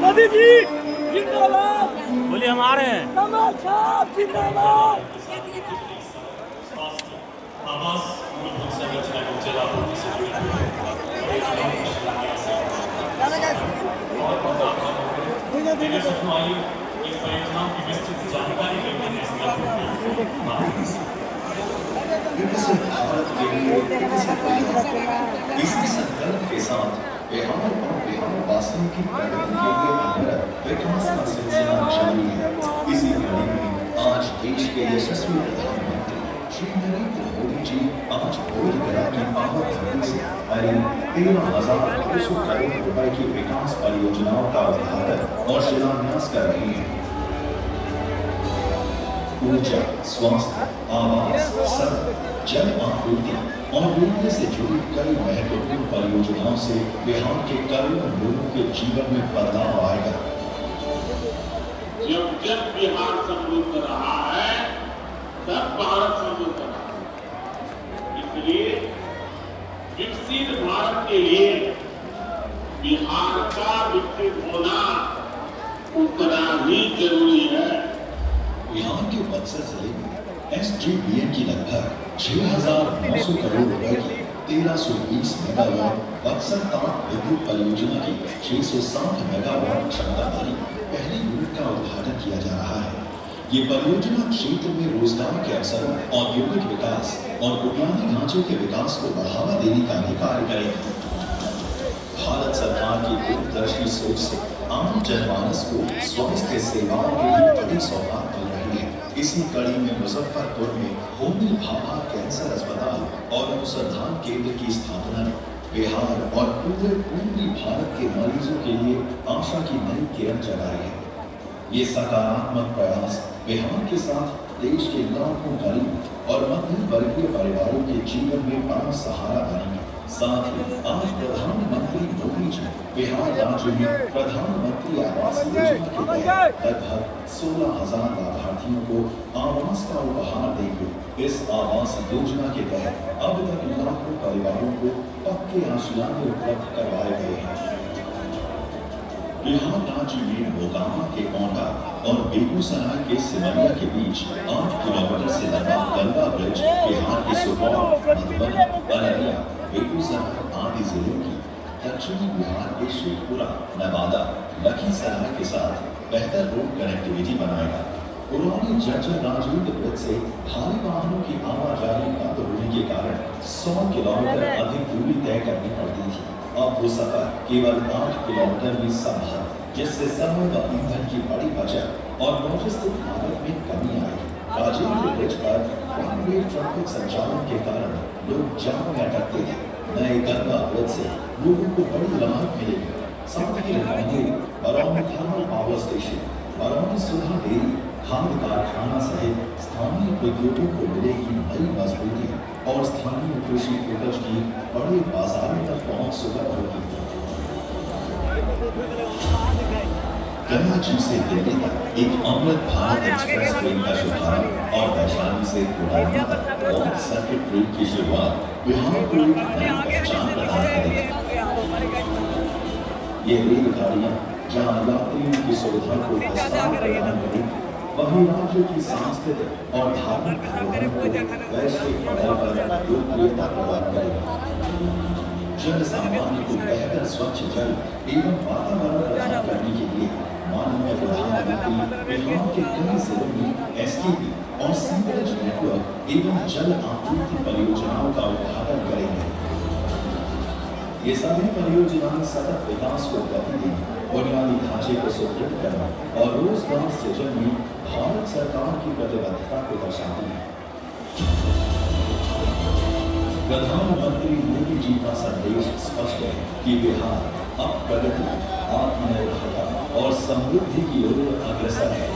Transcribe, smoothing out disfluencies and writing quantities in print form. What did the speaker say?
मोदी जी जिंदाबाद। बोलिए हम आ रहे हैं। कमल छाप जिंदाबाद। आवास मूलभूत संरचना को जलापूर्ति से जुड़ी हुई है और मेरे सपनों आयु इन परियोजनाओं की विस्तृत जानकारी लेने के विकसित भारत के लिए इसी संकल्प के साथ बिहार और बिहार वासियों की प्रगति के लिए अनवरत विकास का सिलसिला जारी है। इसी कड़ी में आज देश के यशस्वी प्रधानमंत्री श्री नरेंद्र मोदी जी आज भोजपुरा की पावन धरती से करीब 13,200 करोड़ रुपए की विकास परियोजनाओं का उद्घाटन और शिलान्यास कर रहे हैं। ऊर्जा, स्वास्थ्य, आवास, सड़क, जल आपूर्ति और रेलवे से जुड़ी कई महत्वपूर्ण परियोजनाओं से बिहार के करोड़ों लोगों के जीवन में बदलाव आएगा। जब बिहार समृद्ध रहा है तब भारत समृद्ध रहा है। इसलिए विकसित भारत के लिए बिहार का विकसित होना उतना ही जरूरी है। बिहार के बक्सर जिले में SJVN की लगभग 6,900 करोड़ रुपए की 1320 मेगावाट बक्सर ताप विद्युत परियोजना की 660 मेगावाट क्षमता वाली पहली यूनिट का उद्घाटन किया जा रहा है। ये परियोजना क्षेत्र में रोजगार के अवसरों, औद्योगिक विकास और बुनियादी ढांचे के विकास को बढ़ावा देने का भी कार्य करेगी। भारत सरकार की दूरदर्शी सोच से आम जनमानस को स्वास्थ्य सेवाओं की बड़ी सौगात मिल रही है। इसी कड़ी में मुजफ्फरपुर में होमी भाभा कैंसर अस्पताल और अनुसंधान केंद्र की स्थापना ने बिहार और पूरे पूर्वी भारत के मरीजों के लिए आशा की नई किरण जगाई है। ये सकारात्मक प्रयास बिहार के साथ देश के लाखों गरीब और मध्यम वर्गीय परिवारों के जीवन में बड़ा सहारा बनेंगे। साथ ही आज प्रधानमंत्री मोदी जी बिहार राज्य में प्रधानमंत्री आवास योजना के तहत लगभग 16,000 लाभार्थियों को आवास का उपहार देंगे। इस आवास योजना के तहत अब तक लाखों परिवारों को पक्के आशियाने उपलब्ध करवाए गए हैं। बिहार राज्य में मोकामा के कोंडा और बेगूसराय के सिमरिया के बीच 8 किलोमीटर से लंबा गंगा ब्रिज बिहार के सुपौल, मधुबनी, अररिया, बेगूसराय आदि जिलों की दक्षिणी बिहार के शेखपुरा, नवादा, लखीसराय के साथ बेहतर रोड कनेक्टिविटी बनाएगा। पुराने जर्जर राजनीति ब्रिज से भारी वाहनों की आवाजाही बंद होने के कारण 100 किलोमीटर अधिक दूरी तय करनी पड़ती थी। अब वो सफर केवल 8 किलोमीटर में संभव, जिससे समय व ईंधन की बड़ी बचत और लॉजिस्टिक लागत में कमी आएगी। राजेंद्र ब्रिज पर वन वे ट्रैफिक संचालन के कारण लोग जाम में अटकते थे। नए गंगा ब्रिज से लोगों को बड़ी राहत मिलेगी। साथ ही refinery, Barauni thermal power station, Barauni Sudha dairy, खाद कारखाना सहित स्थानीय उद्योगों को मिलेगी नई मजबूती और स्थानीय कृषि उपज की बड़े बाजारों तक पहुंच सुलभ होगी। कराची से दिल्ली तक एक अमृत भारत एक्सप्रेस ट्रेन का शुभारंभ और वैशाली से कोडाली तक बहुत सर्किट ट्रेन की शुरुआत बिहार को एक नई पहचान प्रदान करेगी। ये रेलगाड़ियां जहां यात्रियों की सुविधा को विस्तार प्रदान करेगी, वहीं राज्य की सांस्कृतिक और धार्मिक धरोहर को वैश्विक पटल पर लोकप्रियता प्रदान करेगी। जन सामान्य को बेहतर स्वच्छ जल एवं वातावरण प्रदान करने के लिए माननीय प्रधानमंत्री बिहार के कई जिलों में SKB और सीवरेज नेटवर्क एवं जल आपूर्ति परियोजनाओं का उद्घाटन करेंगे। ये सभी परियोजनाएं सतत विकास को गति देने, बुनियादी ढांचे को सुदृढ़ करने और रोजगार सृजन में भारत सरकार की प्रतिबद्धता को दर्शाती है। प्रधानमंत्री मोदी जी का संदेश स्पष्ट है कि बिहार अब प्रगति, आत्मनिर्भरता और समृद्धि की ओर अग्रसर है।